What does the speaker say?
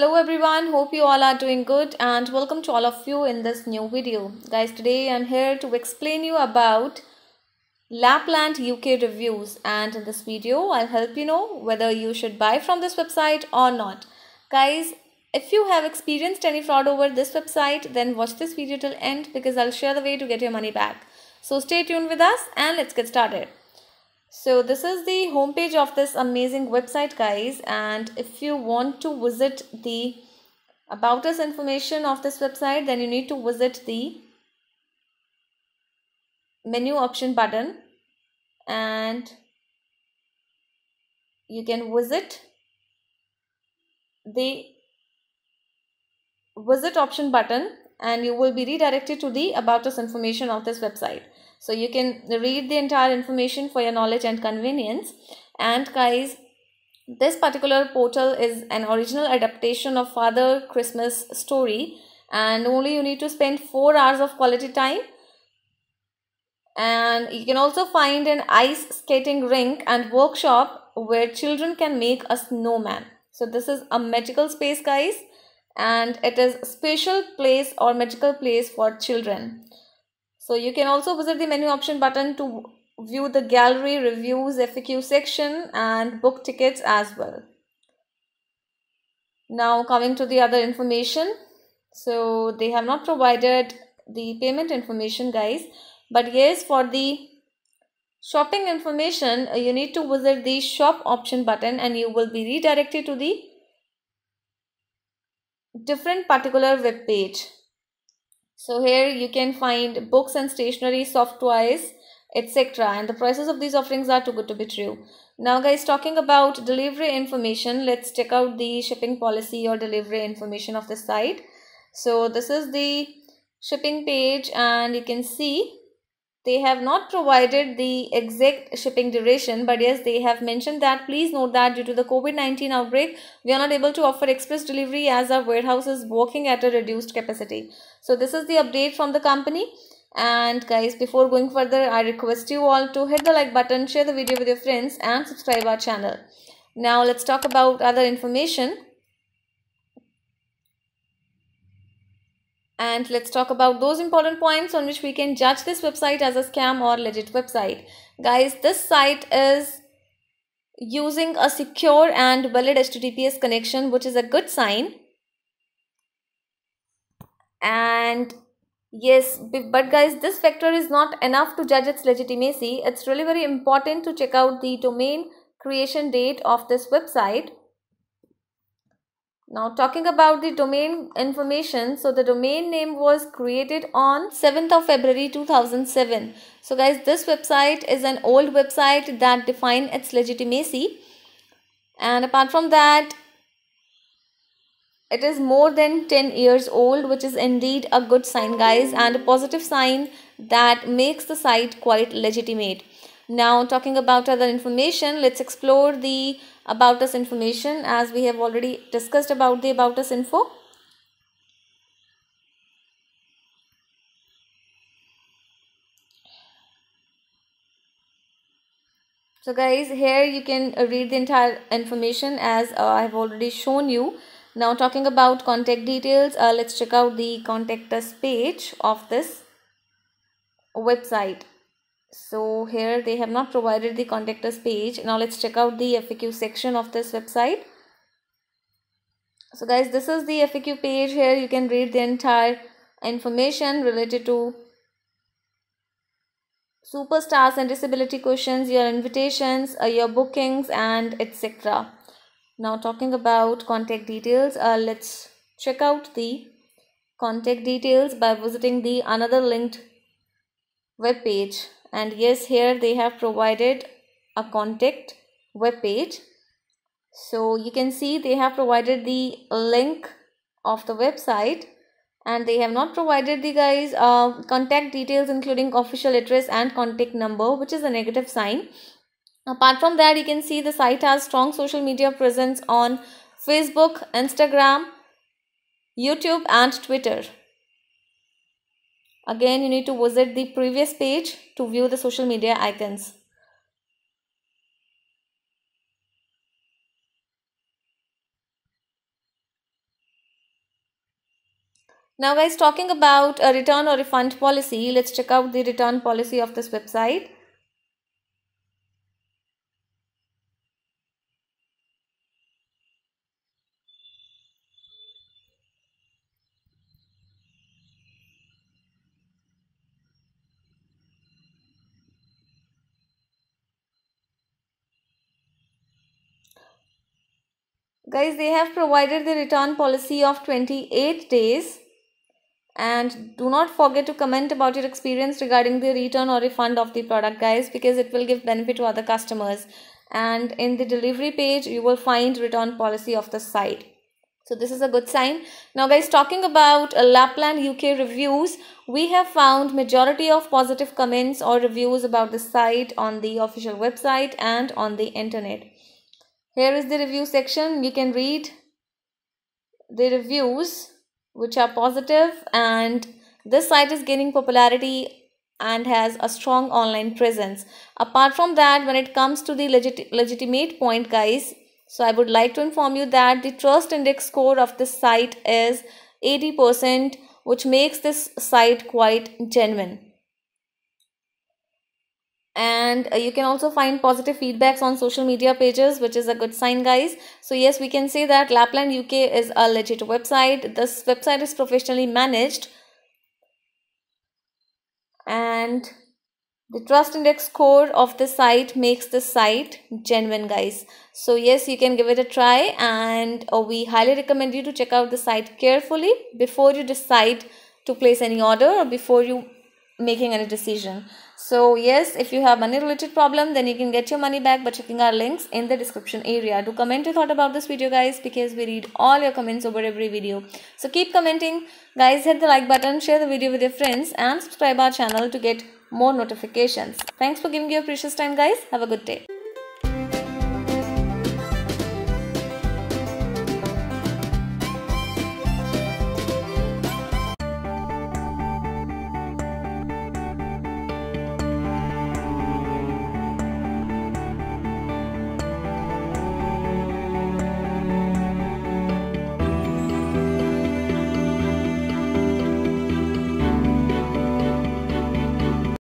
Hello everyone, hope you all are doing good and welcome to all of you in this new video. Guys, today I'm here to explain you about Lapland UK reviews, and in this video I'll help you know whether you should buy from this website or not. Guys, if you have experienced any fraud over this website, then watch this video till end because I'll share the way to get your money back. So stay tuned with us and let's get started. So this is the homepage of this amazing website, guys, and if you want to visit the about us information of this website, then you need to visit the menu option button and you can visit the visit option button and you will be redirected to the about us information of this website. So you can read the entire information for your knowledge and convenience. And guys, this particular portal is an original adaptation of Father Christmas story, and only you need to spend 4 hours of quality time. And you can also find an ice skating rink and workshop where children can make a snowman. So this is a magical space, guys, and it is a special place or magical place for children. So you can also visit the menu option button to view the gallery, reviews, FAQ section and book tickets as well. Now coming to the other information. So they have not provided the payment information, guys, but yes, for the shopping information you need to visit the shop option button and you will be redirected to the different particular web page. So here you can find books and stationery, soft toys, etc. And the prices of these offerings are too good to be true. Now guys, talking about delivery information, let's check out the shipping policy or delivery information of the site. So this is the shipping page and you can see they have not provided the exact shipping duration, but yes, they have mentioned that please note that due to the COVID-19 outbreak, we are not able to offer express delivery as our warehouse is working at a reduced capacity. So this is the update from the company. And guys, before going further, I request you all to hit the like button, share the video with your friends and subscribe our channel. Now let's talk about other information. And let's talk about those important points on which we can judge this website as a scam or legit website. Guys, this site is using a secure and valid HTTPS connection, which is a good sign. And yes, but guys, this factor is not enough to judge its legitimacy. It's really very important to check out the domain creation date of this website. Now talking about the domain information, so the domain name was created on 7th of February 2007. So guys, this website is an old website that defines its legitimacy, and apart from that, it is more than 10 years old, which is indeed a good sign, guys, and a positive sign that makes the site quite legitimate. Now talking about other information, let's explore the about us information as we have already discussed about the about us info. So guys, here you can read the entire information as I have already shown you. Now talking about contact details, let's check out the contact us page of this website. So here they have not provided the contact us page. Now let's check out the FAQ section of this website. So guys, this is the FAQ page. Here you can read the entire information related to superstars and disability questions, your invitations, your bookings and etc. Now talking about contact details, let's check out the contact details by visiting the another linked web page. And yes, here they have provided a contact web page. So you can see they have provided the link of the website and they have not provided the guys contact details including official address and contact number, which is a negative sign. Apart from that, you can see the site has strong social media presence on Facebook, Instagram, YouTube and Twitter. Again, you need to visit the previous page to view the social media icons. Now guys, talking about a return or refund policy, let's check out the return policy of this website. Guys, they have provided the return policy of 28 days. And do not forget to comment about your experience regarding the return or refund of the product, guys, because it will give benefit to other customers. And in the delivery page, you will find return policy of the site. So this is a good sign. Now guys, talking about Lapland UK reviews, we have found majority of positive comments or reviews about the site on the official website and on the internet. Here is the review section. You can read the reviews which are positive, and this site is gaining popularity and has a strong online presence. Apart from that, when it comes to the legitimate point, guys, so I would like to inform you that the trust index score of this site is 80%, which makes this site quite genuine. And you can also find positive feedbacks on social media pages, which is a good sign, guys. So yes, we can say that Lapland UK is a legit website. This website is professionally managed, and the trust index score of the site makes the site genuine, guys. So yes, you can give it a try, and we highly recommend you to check out the site carefully before you decide to place any order or before you making any decision. So yes, if you have money related problem, then you can get your money back by checking our links in the description area. Do comment your thought about this video, guys, because we read all your comments over every video. So keep commenting, guys. Hit the like button, share the video with your friends, and subscribe our channel to get more notifications. Thanks for giving your precious time, guys. Have a good day.